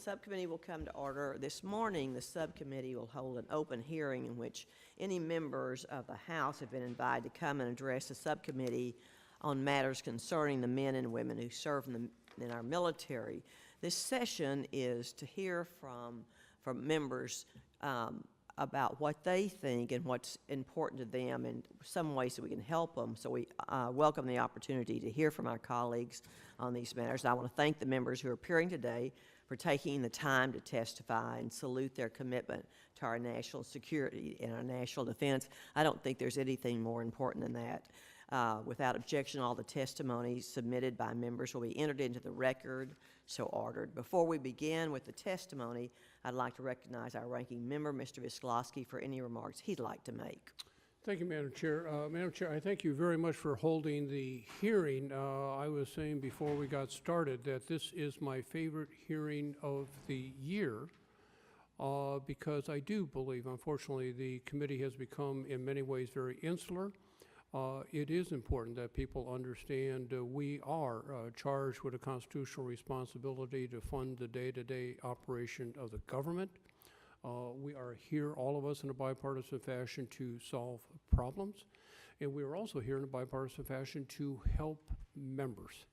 subcommittee will come to order. This morning, the subcommittee will hold an open hearing in which any members of the House have been invited to come and address the subcommittee on matters concerning the men and women who serve in our military. This session is to hear from members about what they think and what's important to them and some ways that we can help them. So we welcome the opportunity to hear from our colleagues on these matters. I want to thank the members who are appearing today for taking the time to testify and salute their commitment to our national security and our national defense. I don't think there's anything more important than that. Without objection, all the testimonies submitted by members will be entered into the record, so ordered. Before we begin with the testimony, I'd like to recognize our ranking member, Mr. Visklosky, for any remarks he'd like to make. Thank you, Madam Chair. Madam Chair, I thank you very much for holding the hearing. I was saying before we got started that this is my favorite hearing of the year because I do believe, unfortunately, the committee has become in many ways very insular. It is important that people understand we are charged with a constitutional responsibility to fund the day-to-day operation of the government. We are here, all of us, in a bipartisan fashion to solve problems, and we are also here in a bipartisan fashion to help members.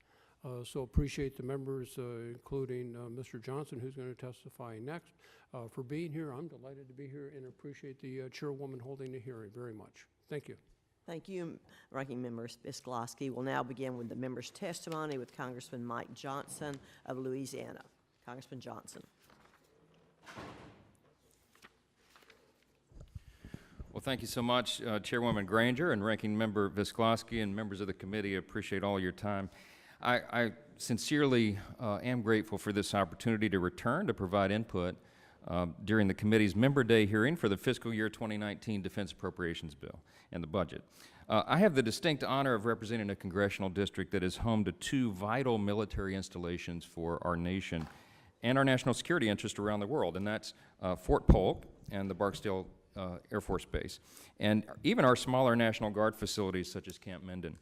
So appreciate the members, including Mr. Johnson, who's going to testify next, for being here. I'm delighted to be here and appreciate the chairwoman holding the hearing very much. Thank you. Thank you, Ranking Member Visklosky. We'll now begin with the member's testimony with Congressman Mike Johnson of Louisiana. Congressman Johnson. Well, thank you so much, Chairwoman Granger and Ranking Member Visklosky and members of the committee. I appreciate all your time. I sincerely am grateful for this opportunity to return to provide input during the committee's Member Day hearing for the fiscal year 2019 Defense Appropriations Bill and the budget. I have the distinct honor of representing a congressional district that is home to two vital military installations for our nation and our national security interest around the world, and that's Fort Polk and the Barksdale Air Force Base, and even our smaller National Guard facilities such as Camp Minden.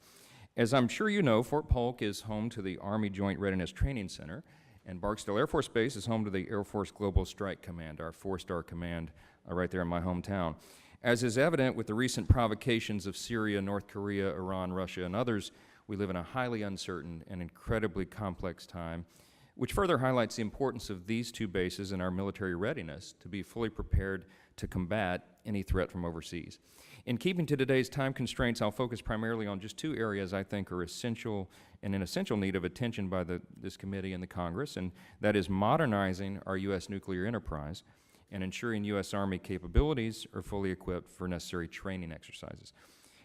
As I'm sure you know, Fort Polk is home to the Army Joint Readiness Training Center, and Barksdale Air Force Base is home to the Air Force Global Strike Command, our four-star command right there in my hometown. As is evident with the recent provocations of Syria, North Korea, Iran, Russia, and others, we live in a highly uncertain and incredibly complex time, which further highlights the importance of these two bases in our military readiness to be fully prepared to combat any threat from overseas. In keeping to today's time constraints, I'll focus primarily on just two areas I think are essential and in essential need of attention by this committee and the Congress, and that is modernizing our U.S. nuclear enterprise and ensuring U.S. Army capabilities are fully equipped for necessary training exercises.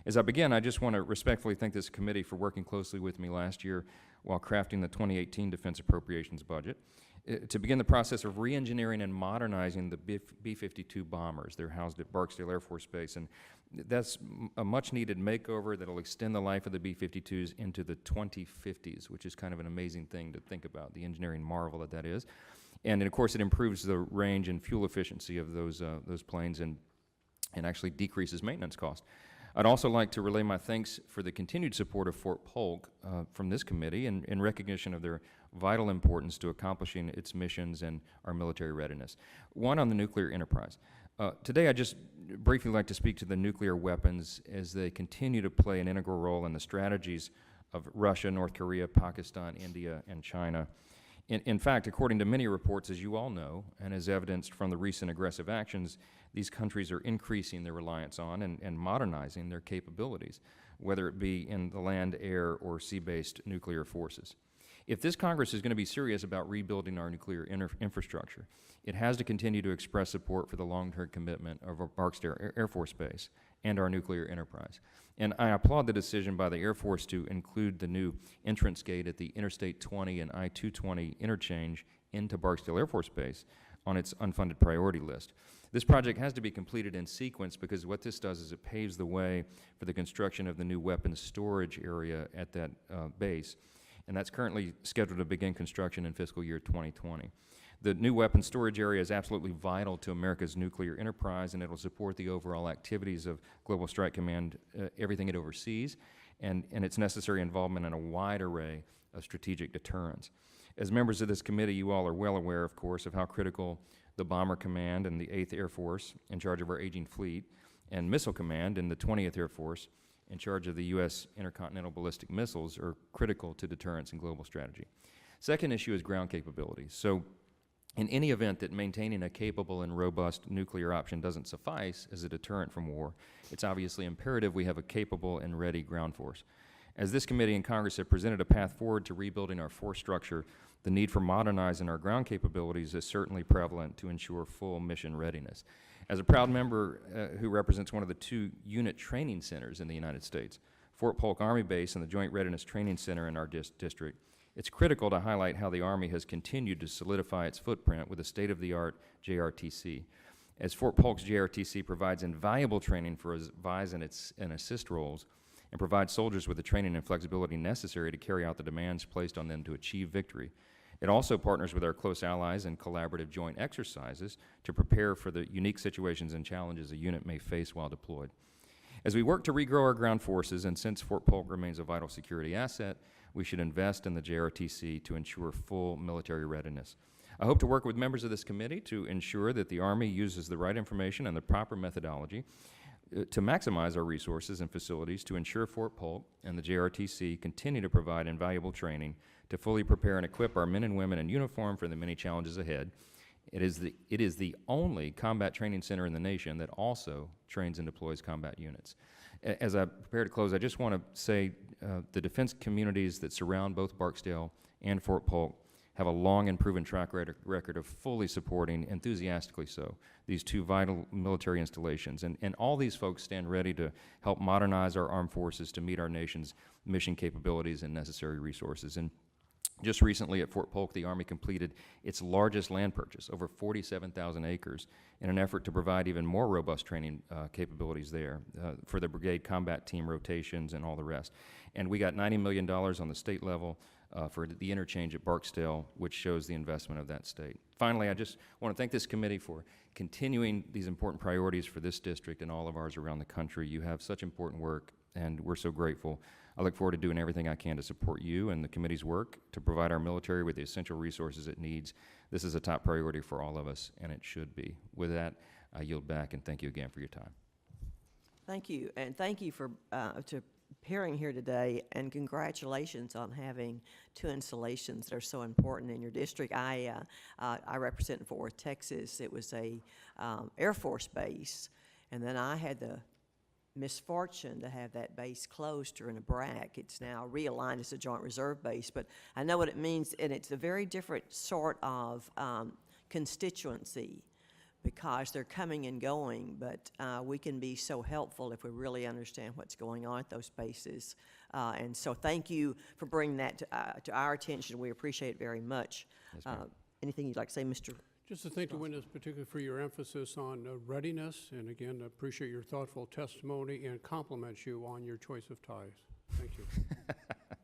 As I begin, I just want to respectfully thank this committee for working closely with me last year while crafting the 2018 Defense Appropriations budget to begin the process of re-engineering and modernizing the B-52 bombers. They're housed at Barksdale Air Force Base, and that's a much-needed makeover that will extend the life of the B-52s into the 2050s, which is kind of an amazing thing to think about, the engineering marvel that is. And of course, it improves the range and fuel efficiency of those planes and actually decreases maintenance costs. I'd also like to relay my thanks for the continued support of Fort Polk from this committee in recognition of their vital importance to accomplishing its missions and our military readiness. One on the nuclear enterprise. Today, I'd just briefly like to speak to the nuclear weapons as they continue to play an integral role in the strategies of Russia, North Korea, Pakistan, India, and China. In fact, according to many reports, as you all know, and as evidenced from the recent aggressive actions, these countries are increasing their reliance on and modernizing their capabilities, whether it be in the land, air, or sea-based nuclear forces. If this Congress is going to be serious about rebuilding our nuclear infrastructure, it has to continue to express support for the long-term commitment of our Barksdale Air Force Base and our nuclear enterprise. And I applaud the decision by the Air Force to include the new entrance gate at the Interstate 20 and I-220 interchange into Barksdale Air Force Base on its unfunded priority list. This project has to be completed in sequence because what this does is it paves the way for the construction of the new weapons storage area at that base, and that's currently scheduled to begin construction in fiscal year 2020. The new weapons storage area is absolutely vital to America's nuclear enterprise, and it will support the overall activities of Global Strike Command, everything it oversees, and its necessary involvement in a wide array of strategic deterrence. As members of this committee, you all are well aware, of course, of how critical the Bomber Command and the 8th Air Force, in charge of our aging fleet, and Missile Command and the 20th Air Force, in charge of the U.S. intercontinental ballistic missiles, are critical to deterrence and global strategy. Second issue is ground capabilities. So in any event that maintaining a capable and robust nuclear option doesn't suffice as a deterrent from war, it's obviously imperative we have a capable and ready ground force. As this committee and Congress have presented a path forward to rebuilding our force structure, the need for modernizing our ground capabilities is certainly prevalent to ensure full mission readiness. As a proud member who represents one of the 2 unit training centers in the United States, Fort Polk Army Base and the Joint Readiness Training Center in our district, it's critical to highlight how the Army has continued to solidify its footprint with a state-of-the-art JRTC. As Fort Polk's JRTC provides invaluable training for advise and assist roles, and provides soldiers with the training and flexibility necessary to carry out the demands placed on them to achieve victory. It also partners with our close allies in collaborative joint exercises to prepare for the unique situations and challenges a unit may face while deployed. As we work to regrow our ground forces, and since Fort Polk remains a vital security asset, we should invest in the JRTC to ensure full military readiness. I hope to work with members of this committee to ensure that the Army uses the right information and the proper methodology to maximize our resources and facilities to ensure Fort Polk and the JRTC continue to provide invaluable training to fully prepare and equip our men and women in uniform for the many challenges ahead. It is the only combat training center in the nation that also trains and deploys combat units. As I prepare to close, I just want to say the defense communities that surround both Barksdale and Fort Polk have a long and proven track record of fully supporting, enthusiastically so, these 2 vital military installations. And all these folks stand ready to help modernize our armed forces to meet our nation's mission capabilities and necessary resources. And just recently at Fort Polk, the Army completed its largest land purchase, over 47,000 acres, in an effort to provide even more robust training capabilities there for the brigade combat team rotations and all the rest. And we got $90 million on the state level for the interchange at Barksdale, which shows the investment of that state. Finally, I just want to thank this committee for continuing these important priorities for this district and all of ours around the country. You have such important work, and we're so grateful. I look forward to doing everything I can to support you and the committee's work to provide our military with the essential resources it needs. This is a top priority for all of us, and it should be. With that, I yield back, and thank you again for your time. Thank you, and thank you for appearing here today, and congratulations on having 2 installations that are so important in your district. I represent Fort Worth, Texas. It was a Air Force base, and then I had the misfortune to have that base closed during a BRAC. It's now realigned as a Joint Reserve base, but I know what it means, and it's a very different sort of constituency because they're coming and going, but we can be so helpful if we really understand what's going on at those bases. And so thank you for bringing that to our attention. We appreciate it very much. Yes, ma'am. Anything you'd like to say, Mr.? Just to thank the witness particularly for your emphasis on readiness, and again, appreciate your thoughtful testimony and compliment you on your choice of ties. Thank you.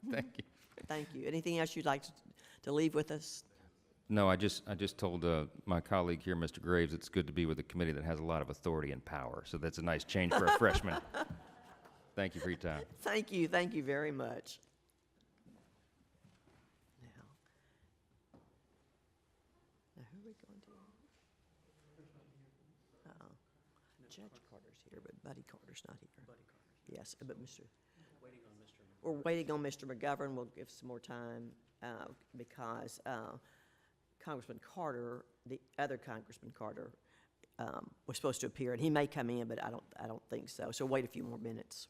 Thank you. Thank you. Anything else you'd like to leave with us? No, I just told my colleague here, Mr. Graves, it's good to be with a committee that has a lot of authority and power. So that's a nice change for a freshman. Thank you for your time. Thank you very much. Now who are we going to? Judge Carter's here, but Buddy Carter's not here. Buddy Carter. Yes, but we're waiting on Mr. McGovern. We'll give some more time because Congressman Carter, the other Congressman Carter, was supposed to appear, and he may come in, but I don't think so. So wait a few more minutes.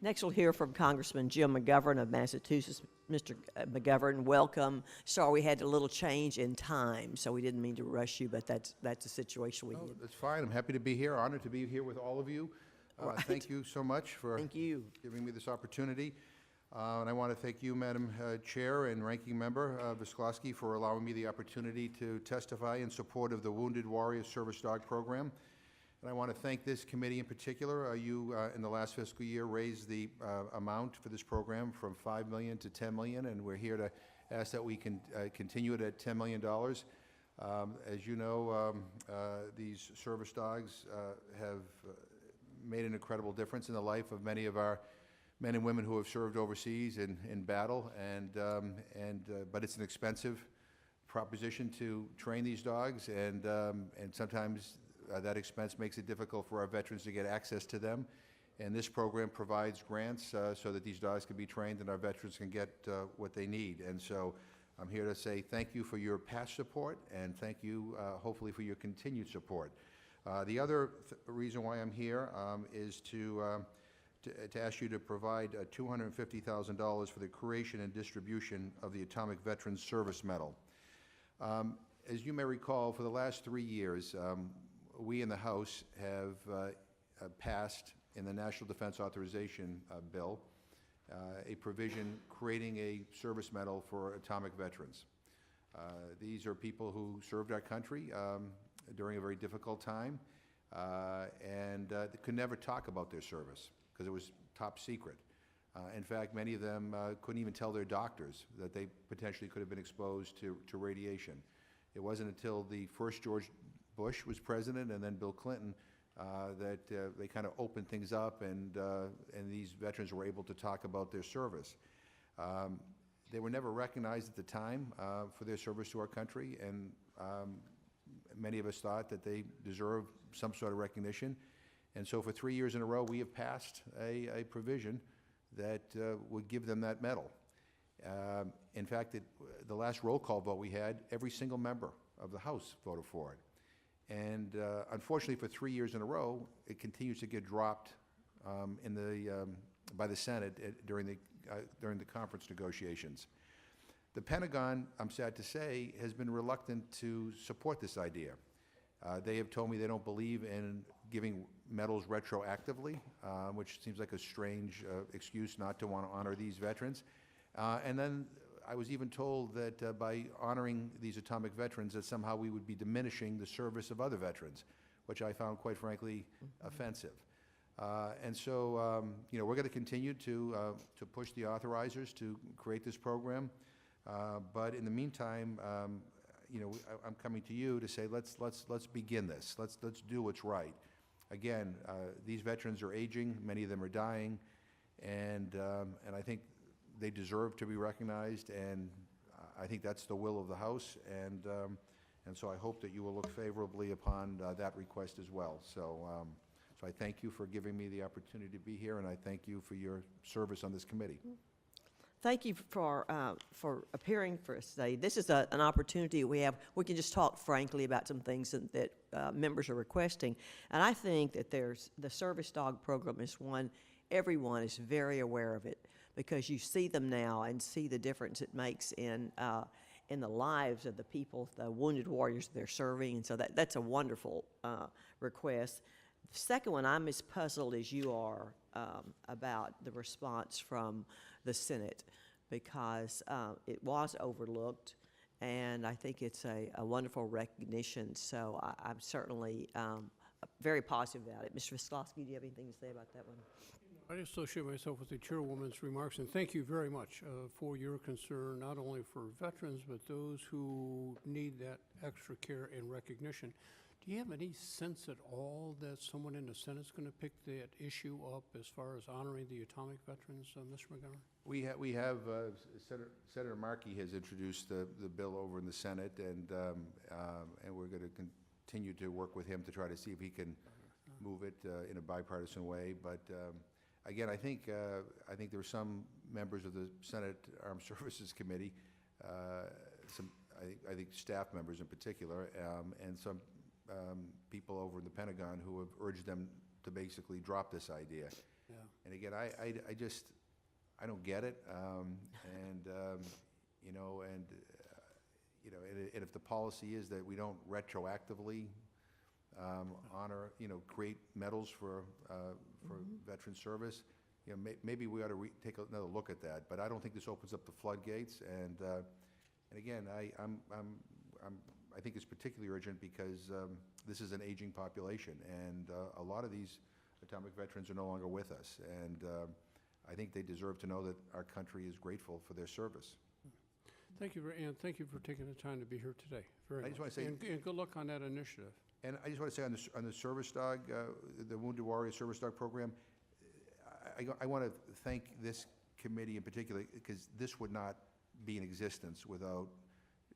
Next, we'll hear from Congressman Jim McGovern of Massachusetts. Mr. McGovern, welcome. Sorry we had a little change in time, so we didn't mean to rush you, but that's the situation we did. That's fine. I'm happy to be here. Honored to be here with all of you. Right. Thank you so much for Thank you. giving me this opportunity. And I want to thank you, Madam Chair and Ranking Member Visklosky, for allowing me the opportunity to testify in support of the Wounded Warrior Service Dog Program. And I want to thank this committee in particular. You, in the last fiscal year, raised the amount for this program from $5 million to $10 million, and we're here to ask that we can continue it at $10 million. As you know, these service dogs have made an incredible difference in the life of many of our men and women who have served overseas in battle, but it's an expensive proposition to train these dogs, and sometimes that expense makes it difficult for our veterans to get access to them. And this program provides grants so that these dogs can be trained and our veterans can get what they need. And so I'm here to say thank you for your past support, and thank you, hopefully, for your continued support. The other reason why I'm here is to ask you to provide $250,000 for the creation and distribution of the Atomic Veterans Service Medal. As you may recall, for the last 3 years, we in the House have passed in the National Defense Authorization Bill a provision creating a service medal for atomic veterans. These are people who served our country during a very difficult time and could never talk about their service because it was top secret. In fact, many of them couldn't even tell their doctors that they potentially could have been exposed to radiation. It wasn't until the first George Bush was president and then Bill Clinton that they kind of opened things up, and these veterans were able to talk about their service. They were never recognized at the time for their service to our country, and many of us thought that they deserved some sort of recognition. And so for 3 years in a row, we have passed a provision that would give them that medal. In fact, the last roll call vote we had, every single member of the House voted for it. And unfortunately, for 3 years in a row, it continues to get dropped by the Senate during the conference negotiations. The Pentagon, I'm sad to say, has been reluctant to support this idea. They have told me they don't believe in giving medals retroactively, which seems like a strange excuse not to want to honor these veterans. And then I was even told that by honoring these atomic veterans, that somehow we would be diminishing the service of other veterans, which I found, quite frankly, offensive. And so, you know, we're going to continue to push the authorizers to create this program. But in the meantime, you know, I'm coming to you to say let's begin this. Let's do what's right. Again, these veterans are aging. Many of them are dying, and I think they deserve to be recognized, and I think that's the will of the House, and so I hope that you will look favorably upon that request as well. So I thank you for giving me the opportunity to be here, and I thank you for your service on this committee. Thank you for appearing for us today. This is an opportunity we have. We can just talk frankly about some things that members are requesting, and I think that the service dog program is one everyone is very aware of it, because you see them now and see the difference it makes in the lives of the people, the wounded warriors they're serving, and so that's a wonderful request. The second one, I'm as puzzled as you are about the response from the Senate, because it was overlooked, and I think it's a wonderful recognition, so I'm certainly very positive about it. Mr. Visklosky, do you have anything to say about that one? I associate myself with the chairwoman's remarks, and thank you very much for your concern, not only for veterans, but those who need that extra care and recognition. Do you have any sense at all that someone in the Senate is going to pick that issue up as far as honoring the atomic veterans, Mr. McGovern? We have Senator Markey has introduced the bill over in the Senate, and we're going to continue to work with him to try to see if he can move it in a bipartisan way. But again, I think there are some members of the Senate Armed Services Committee, I think staff members in particular, and some people over in the Pentagon who have urged them to basically drop this idea. Yeah. And again, I just, I don't get it. You know, and if the policy is that we don't retroactively honor, you know, create medals for veteran service, you know, maybe we ought to take another look at that. But I don't think this opens up the floodgates. And again, I think it's particularly urgent because this is an aging population, and a lot of these atomic veterans are no longer with us. And I think they deserve to know that our country is grateful for their service. Thank you, and thank you for taking the time to be here today. Very I just much. want to say, and good luck on that initiative. and I just want to say on the service dog, the Wounded Warrior Service Dog Program, I want to thank this committee in particular, because this would not be in existence without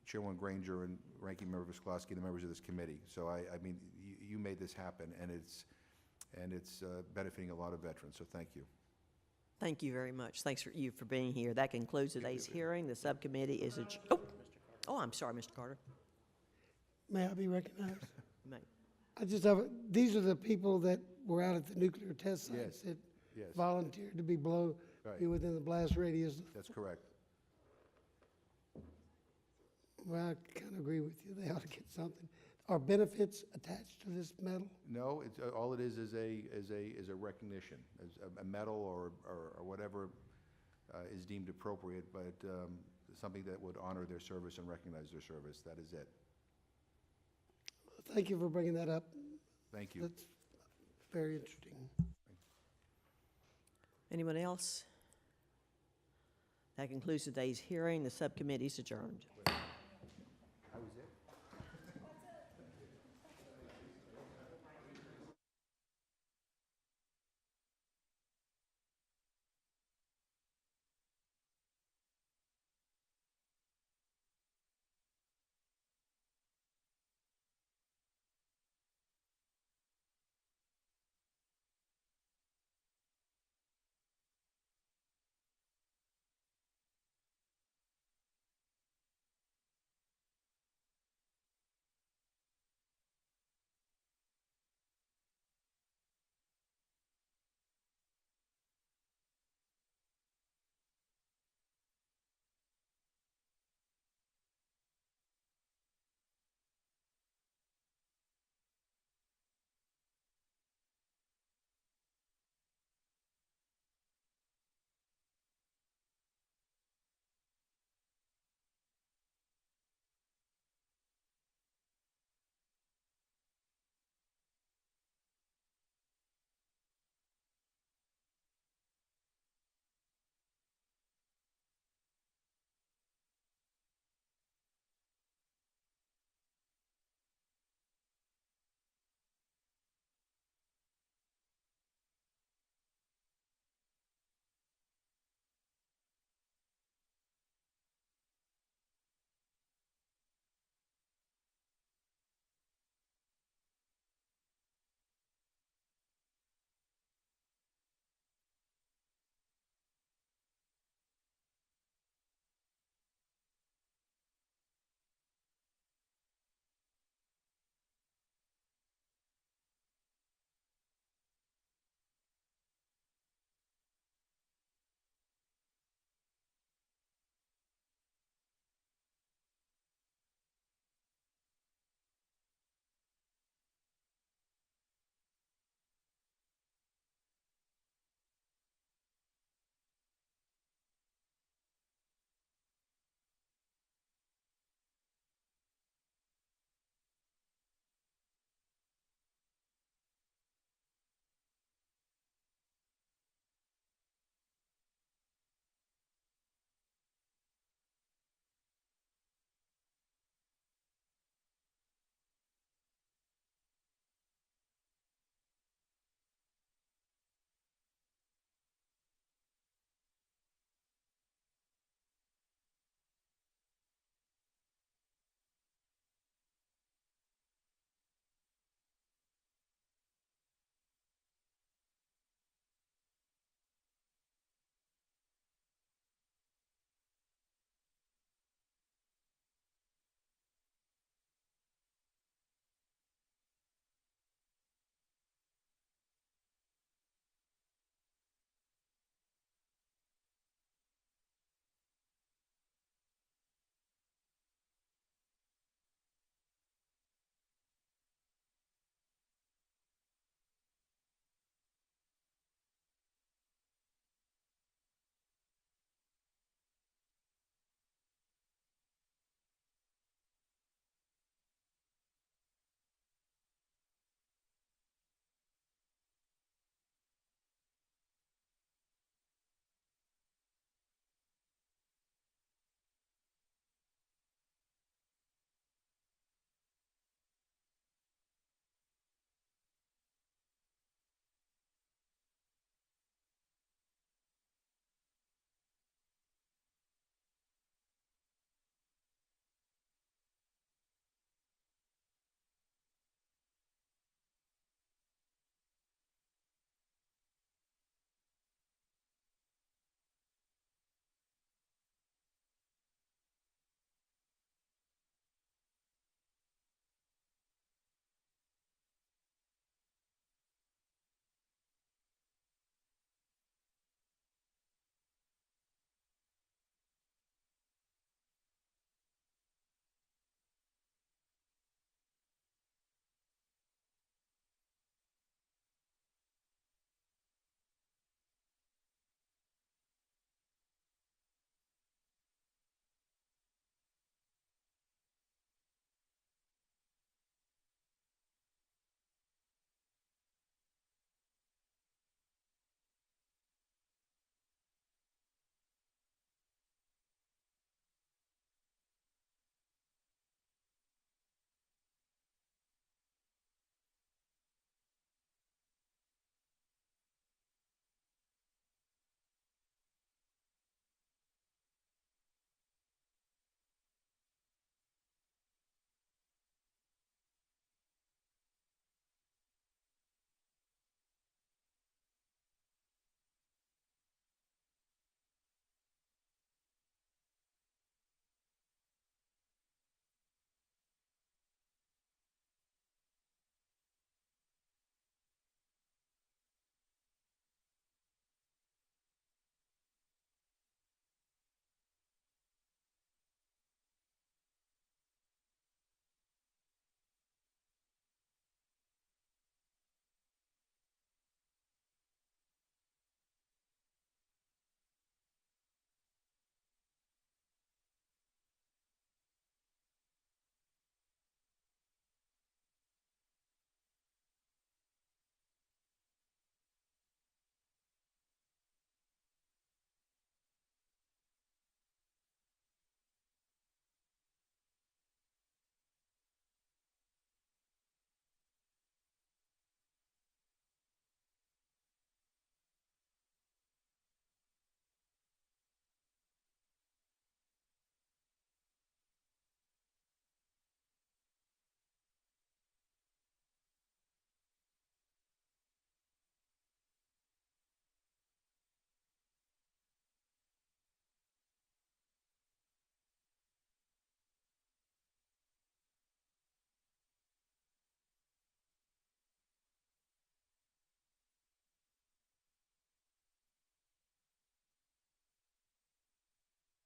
Chairwoman Granger and Ranking Member Visclosky and the members of this committee. So I mean, you made this happen, and it's benefiting a lot of veterans. So thank you. Thank you very much. Thanks for you for being here. That concludes today's hearing. The subcommittee is adjourned. Oh, I'm sorry, Mr. Carter. May I be recognized? You may. I just have, these are the people that were out at the nuclear test sites Yes. that Yes, volunteered to be right. be within the blast radius. That's correct. Well, I kind of agree with you. They ought to get something. Are benefits attached to this medal? No, it's all it is a recognition, as a medal or whatever is deemed appropriate, but something that would honor their service and recognize their service. That is it. Thank you for bringing that up. Thank you. That's very interesting. Anyone else? That concludes today's hearing. The subcommittee is adjourned.